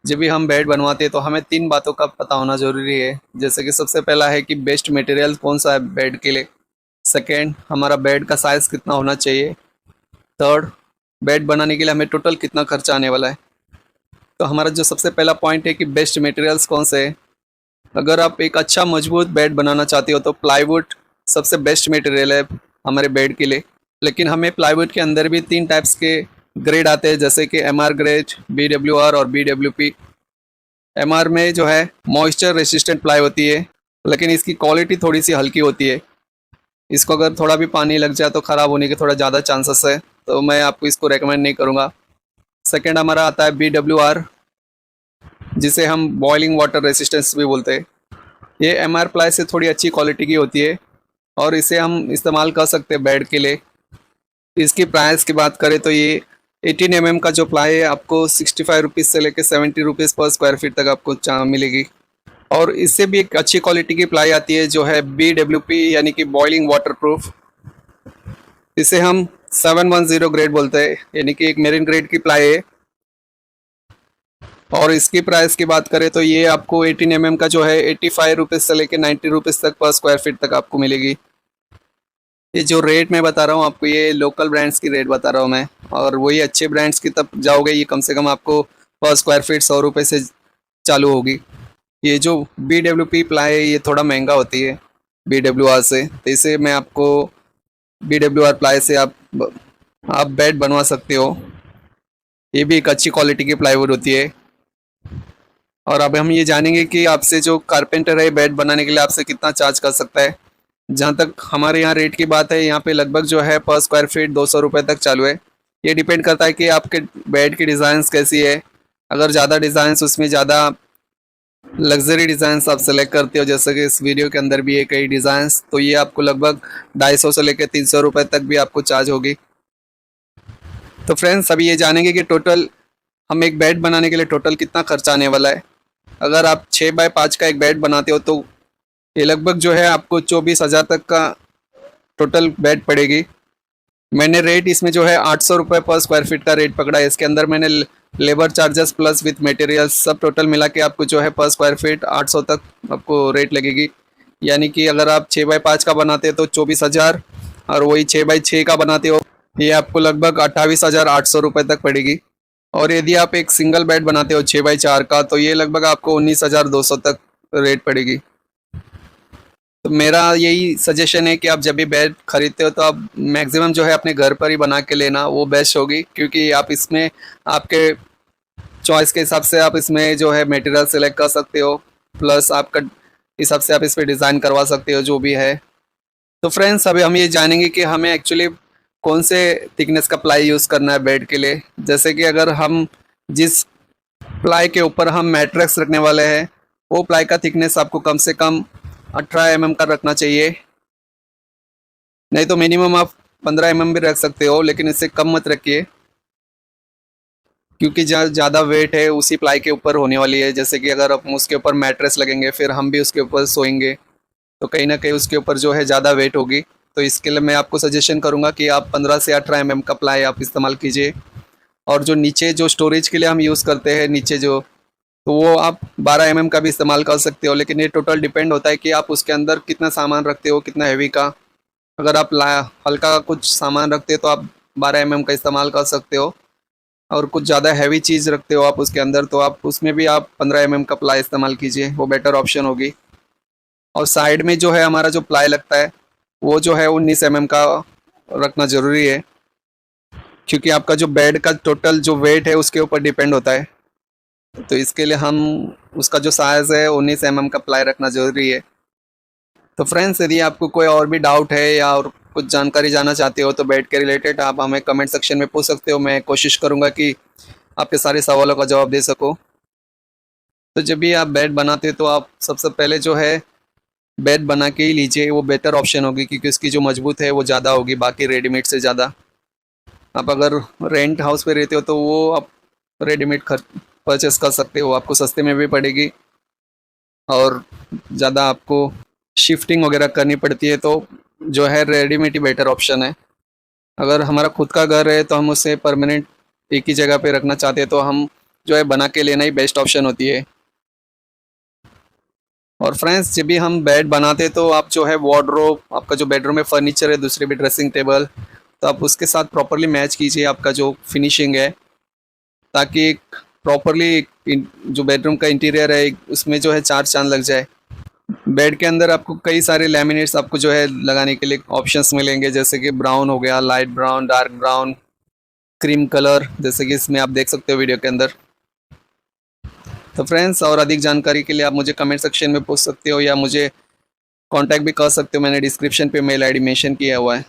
जब भी हम बेड बनवाते हैं तो हमें 3 बातों का पता होना ज़रूरी है। जैसे कि सबसे पहला है कि बेस्ट मटेरियल कौन सा है बेड के लिए। सेकंड, हमारा बेड का साइज़ कितना होना चाहिए। थर्ड, बेड बनाने के लिए हमें टोटल कितना खर्चा आने वाला है। तो हमारा जो सबसे पहला पॉइंट है कि बेस्ट मटेरियल्स कौन से हैं। अगर आप एक अच्छा मजबूत बेड बनाना चाहते हो तो प्लाईवुड सबसे बेस्ट मटेरियल है हमारे बेड के लिए। लेकिन हमें प्लाईवुड के अंदर भी 3 टाइप्स के ग्रेड आते हैं, जैसे कि एमआर ग्रेड, बीडब्ल्यूआर और बीडब्ल्यूपी। एमआर में जो है मॉइस्चर रेसिस्टेंट प्लाई होती है, लेकिन इसकी क्वालिटी थोड़ी सी हल्की होती है। इसको अगर थोड़ा भी पानी लग जाए तो ख़राब होने के थोड़ा ज़्यादा चांसेस है, तो मैं आपको इसको रेकमेंड नहीं करूँगा। सेकेंड हमारा आता है बीडब्ल्यूआर, जिसे हम बॉइलिंग वाटर रेसिस्टेंस भी बोलते हैं। ये एमआर प्लाई से थोड़ी अच्छी क्वालिटी की होती है और इसे हम इस्तेमाल कर सकते हैं बेड के लिए। इसकी प्राइस की बात करें तो ये 18 का जो प्लाई है आपको 65 रुपीज़ से लेकर 70 रुपीज़ पर स्क्वायर फीट तक आपको मिलेगी। और इससे भी एक अच्छी क्वालिटी की प्लाई आती है जो है BWP, यानी कि बॉइलिंग वाटर प्रूफ। इसे हम 710 ग्रेड बोलते हैं, यानी कि एक मेरिन ग्रेड की प्लाई है। और इसकी प्राइस की बात करें तो ये आपको 18 का जो है 85 रुपीज़ से लेकर 90 रुपीज़ तक पर स्क्वायर फीट तक आपको मिलेगी। ये जो रेट मैं बता रहा हूँ आपको, ये लोकल ब्रांड्स की रेट बता रहा हूँ मैं। और वही अच्छे ब्रांड्स की तब जाओगे, ये कम से कम आपको पर स्क्वायर फीट 100 रुपये से चालू होगी। ये जो BWP प्लाई है ये थोड़ा महंगा होती है BWR से, तो इसे मैं आपको BWR प्लाई से आप बेड बनवा सकते हो। ये भी एक अच्छी क्वालिटी की प्लाईवुड होती है। और अब हम ये जानेंगे कि आपसे जो कारपेंटर है बेड बनाने के लिए आपसे कितना चार्ज कर सकता है। जहाँ तक हमारे यहाँ रेट की बात है, यहाँ पे लगभग जो है पर स्क्वायर फीट 200 रुपये तक चालू है। ये डिपेंड करता है कि आपके बेड की डिज़ाइंस कैसी है। अगर ज़्यादा डिज़ाइंस, उसमें ज़्यादा लग्जरी डिज़ाइंस आप सेलेक्ट करते हो, जैसे कि इस वीडियो के अंदर भी है कई डिज़ाइंस, तो ये आपको लगभग 250 से लेकर 300 रुपये तक भी आपको चार्ज होगी। तो फ्रेंड्स, अभी ये जानेंगे कि टोटल हम एक बेड बनाने के लिए टोटल कितना खर्चा आने वाला है। अगर आप 6x5 का एक बेड बनाते हो तो ये लगभग जो है आपको 24,000 तक का टोटल बेड पड़ेगी। मैंने रेट इसमें जो है 800 रुपये पर स्क्वायर फीट का रेट पकड़ा है। इसके अंदर मैंने labour charges plus with materials सब टोटल मिला के आपको जो है पर स्क्वायर फीट 800 तक आपको रेट लगेगी। यानी कि अगर आप 6x5 का बनाते हो तो 24,000, और वही 6x6 का बनाते हो ये आपको लगभग 28,800 रुपये तक पड़ेगी। और यदि आप एक सिंगल बेड बनाते हो 6x4 का तो ये लगभग आपको 19,200 तक रेट पड़ेगी। तो मेरा यही सजेशन है कि आप जब भी बेड खरीदते हो तो आप मैक्सिमम जो है अपने घर पर ही बना के लेना, वो बेस्ट होगी। क्योंकि आप इसमें आपके चॉइस के हिसाब से आप इसमें जो है मटेरियल सेलेक्ट कर सकते हो, प्लस आपका हिसाब से आप इस पर डिज़ाइन करवा सकते हो जो भी है। तो फ्रेंड्स, अभी हम ये जानेंगे कि हमें एक्चुअली कौन से थिकनेस का प्लाई यूज़ करना है बेड के लिए। जैसे कि अगर हम जिस प्लाई के ऊपर हम मैट्रेस रखने वाले हैं वो प्लाई का थिकनेस आपको कम से कम 18 mm का रखना चाहिए। नहीं तो मिनिमम आप 15 mm भी रख सकते हो, लेकिन इससे कम मत रखिए, क्योंकि ज़्यादा वेट है उसी प्लाई के ऊपर होने वाली है। जैसे कि अगर हम उसके ऊपर मैट्रेस लगेंगे फिर हम भी उसके ऊपर सोएंगे तो कहीं ना कहीं उसके ऊपर जो है ज़्यादा वेट होगी। तो इसके लिए मैं आपको सजेशन करूँगा कि आप 15 से 18 mm का प्लाई आप इस्तेमाल कीजिए। और जो नीचे जो स्टोरेज के लिए हम यूज़ करते हैं नीचे जो, तो वो आप 12 mm का भी इस्तेमाल कर सकते हो। लेकिन ये टोटल डिपेंड होता है कि आप उसके अंदर कितना सामान रखते हो, कितना हैवी का। अगर आप हल्का कुछ सामान रखते हो तो आप 12 mm का इस्तेमाल कर सकते हो, और कुछ ज़्यादा हैवी चीज़ रखते हो आप उसके अंदर तो आप उसमें भी आप 15 mm का प्लाई इस्तेमाल कीजिए, वो बेटर ऑप्शन होगी। और साइड में जो है हमारा जो प्लाई लगता है वो जो है 19 mm का रखना ज़रूरी है, क्योंकि आपका जो बेड का टोटल जो वेट है उसके ऊपर डिपेंड होता है। तो इसके लिए हम उसका जो साइज़ है 19 mm का प्लाई रखना ज़रूरी है। तो फ्रेंड्स, यदि आपको कोई और भी डाउट है या और कुछ जानकारी जानना चाहते हो तो बेड के रिलेटेड आप हमें कमेंट सेक्शन में पूछ सकते हो। मैं कोशिश करूँगा कि आपके सारे सवालों का जवाब दे सकूँ। तो जब भी आप बेड बनाते हो तो आप सबसे पहले जो है बेड बना के ही लीजिए, वो बेटर ऑप्शन होगी, क्योंकि उसकी जो मजबूत है वो ज़्यादा होगी बाकी रेडीमेड से ज़्यादा। आप अगर रेंट हाउस पे रहते हो तो वो आप रेडीमेड परचेस कर सकते हो, आपको सस्ते में भी पड़ेगी और ज़्यादा आपको शिफ्टिंग वगैरह करनी पड़ती है, तो जो है रेडीमेड ही बेटर ऑप्शन है। अगर हमारा खुद का घर है तो हम उसे परमानेंट एक ही जगह पे रखना चाहते हैं तो हम जो है बना के लेना ही बेस्ट ऑप्शन होती है। और फ्रेंड्स जब भी हम बेड बनाते तो आप जो है वार्डरोब, आपका जो बेडरूम में फर्नीचर है, दूसरे भी ड्रेसिंग टेबल, तो आप उसके साथ प्रॉपरली मैच कीजिए आपका जो फिनिशिंग है, ताकि एक प्रॉपरली जो बेडरूम का इंटीरियर है उसमें जो है चार चांद लग जाए। बेड के अंदर आपको कई सारे लैमिनेट्स आपको जो है लगाने के लिए ऑप्शंस मिलेंगे, जैसे कि ब्राउन हो गया, light brown, dark brown, cream colour, जैसे कि इसमें आप देख सकते हो वीडियो के अंदर। तो फ्रेंड्स और अधिक जानकारी के लिए आप मुझे कमेंट सेक्शन में पूछ सकते हो या मुझे कांटेक्ट भी कर सकते हो, मैंने डिस्क्रिप्शन पे मेल आईडी मेंशन किया हुआ है।